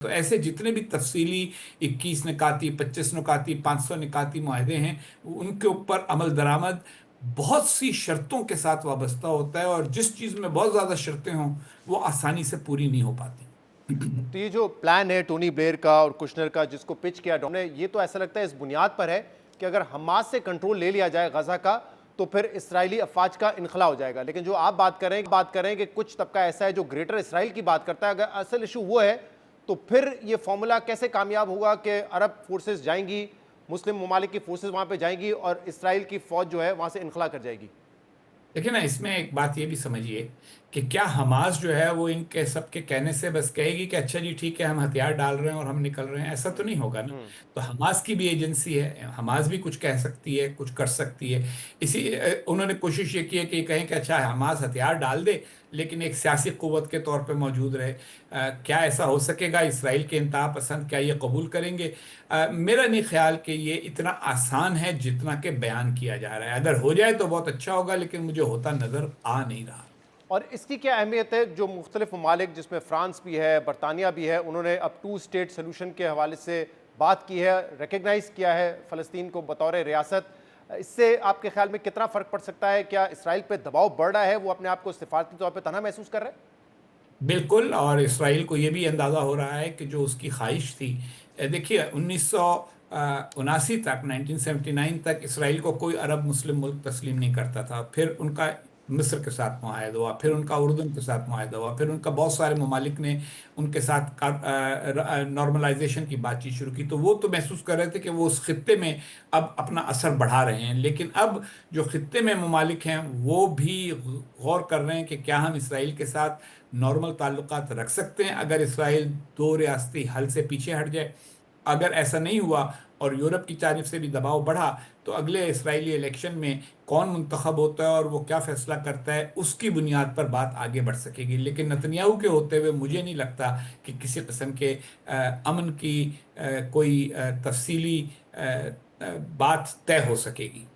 تو ایسے جتنے بھی تفصیلی 21 نکاتی 25 نکاتی 500 نکاتی معاہدے ہیں، ان کے اوپر عمل درآمد بہت سی شرطوں کے ساتھ وابستہ ہوتا ہے، اور جس چیز میں بہت زیادہ شرطیں ہوں وہ آسانی سے پوری نہیں ہو پاتی۔ تو یہ جو پلان ہے ٹونی بلیئر کا اور کشنر کا جس کو پچ کیا ڈون نے، یہ تو ایسا لگتا ہے اس بنیاد پر ہے کہ اگر حماس سے کنٹرول لے لیا جائے غزہ کا تو پھر اسرائیلی افواج کا انخلا ہو جائے گا، لیکن جو آپ بات کر رہے ہیں کہ کچھ طبقہ ایسا ہے جو گریٹر اسرائیل کی بات کرتا ہے، اگر اصل ایشو وہ ہے تو پھر یہ فارمولا کیسے کامیاب ہوگا کہ عرب فورسز جائیں گی، مسلم ممالک کی فورسز وہاں پہ جائیں گی اور اسرائیل کی فوج جو ہے وہاں سے انخلا کر جائے گی؟ دیکھیں نا، اس میں ایک بات یہ بھی سمجھیے کہ کیا حماس جو ہے وہ ان کے سب کے کہنے سے بس کہے گی کہ اچھا جی ٹھیک ہے ہم ہتھیار ڈال رہے ہیں اور ہم نکل رہے ہیں؟ ایسا تو نہیں ہوگا نا۔ تو حماس کی بھی ایجنسی ہے، حماس بھی کچھ کہہ سکتی ہے، کچھ کر سکتی ہے۔ انہوں نے کوشش یہ کی ہے کہ یہ کہیں کہ اچھا حماس ہتھیار ڈال دے لیکن ایک سیاسی قوت کے طور پہ موجود رہے۔ کیا ایسا ہو سکے گا؟ اسرائیل کے انتہا پسند کیا یہ قبول کریں گے؟ میرا نہیں خیال کہ یہ اتنا آسان ہے جتنا کہ بیان کیا جا رہا ہے۔ اگر ہو جائے تو بہت اچھا ہوگا، لیکن مجھے ہوتا نظر آ نہیں رہا۔ اور اس کی کیا اہمیت ہے جو مختلف ممالک جس میں فرانس بھی ہے، برطانیہ بھی ہے، انہوں نے اب ٹو اسٹیٹ سلوشن کے حوالے سے بات کی ہے، ریکگنائز کیا ہے فلسطین کو بطور ریاست؟ اس سے آپ کے خیال میں کتنا فرق پڑ سکتا ہے؟ کیا اسرائیل پہ دباؤ بڑھ رہا ہے، وہ اپنے آپ کو سفارتی طور پہ تنہا محسوس کر رہا ہے؟ بالکل، اور اسرائیل کو یہ بھی اندازہ ہو رہا ہے کہ جو اس کی خواہش تھی، دیکھیے 1979 تک 1979 تک اسرائیل کو کوئی عرب مسلم ملک تسلیم نہیں کرتا تھا۔ پھر ان کا مصر کے ساتھ معاہدہ ہوا، پھر ان کا اردن کے ساتھ معاہدہ ہوا، پھر ان کا بہت سارے ممالک نے ان کے ساتھ نارملائزیشن کی بات چیت شروع کی، تو وہ تو محسوس کر رہے تھے کہ وہ اس خطے میں اب اپنا اثر بڑھا رہے ہیں۔ لیکن اب جو خطے میں ممالک ہیں وہ بھی غور کر رہے ہیں کہ کیا ہم اسرائیل کے ساتھ نارمل تعلقات رکھ سکتے ہیں اگر اسرائیل دو ریاستی حل سے پیچھے ہٹ جائے۔ اگر ایسا نہیں ہوا اور یورپ کی جانب سے بھی دباؤ بڑھا تو اگلے اسرائیلی الیکشن میں کون منتخب ہوتا ہے اور وہ کیا فیصلہ کرتا ہے اس کی بنیاد پر بات آگے بڑھ سکے گی۔ لیکن نتنیاہو کے ہوتے ہوئے مجھے نہیں لگتا کہ کسی قسم کے امن کی کوئی تفصیلی بات طے ہو سکے گی۔